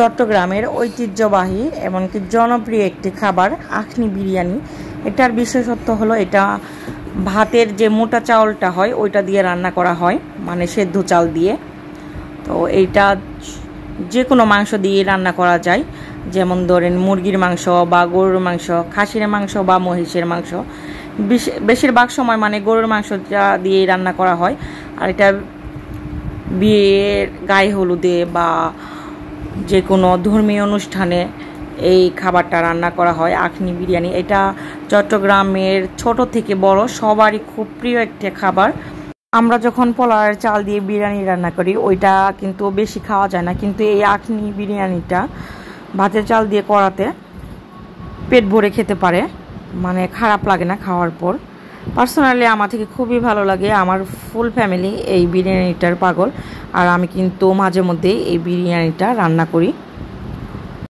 চট্টগ্রামের ঐতিহ্যবাহী এমনকি জনপ্রিয় একটি খাবার আখনি বিরিয়ানি। এটার বিশেষত্ব হলো এটা ভাতের যে মোটা চাউলটা হয় ওইটা দিয়ে রান্না করা হয়, মানে সেদ্ধ চাল দিয়ে। তো এইটা যে কোনো মাংস দিয়ে রান্না করা যায়, যেমন ধরেন মুরগির মাংস বা গরুর মাংস, খাসির মাংস বা মহিষের মাংস। বেশিরভাগ সময় মানে গরুর মাংসটা দিয়েই রান্না করা হয়। আর এটা বিয়ের গায়ে হলুদে বা যে কোনো ধর্মীয় অনুষ্ঠানে এই খাবারটা রান্না করা হয়, আখনি বিরিয়ানি। এটা চট্টগ্রামের ছোট থেকে বড় সবারই খুব প্রিয় একটা খাবার। আমরা যখন পোলাওয়ের চাল দিয়ে বিরিয়ানি রান্না করি ওইটা কিন্তু বেশি খাওয়া যায় না, কিন্তু এই আখনি বিরিয়ানিটা ভাতের চাল দিয়ে করাতে পেট ভরে খেতে পারে, মানে খারাপ লাগে না খাওয়ার পর। পার্সোনালি আমার থেকে খুবই ভালো লাগে, আমার ফুল ফ্যামিলি এই বিরিয়ানিটার পাগল। আর আমি কিন্তু মাঝে মধ্যেই এই বিরিয়ানিটা রান্না করি।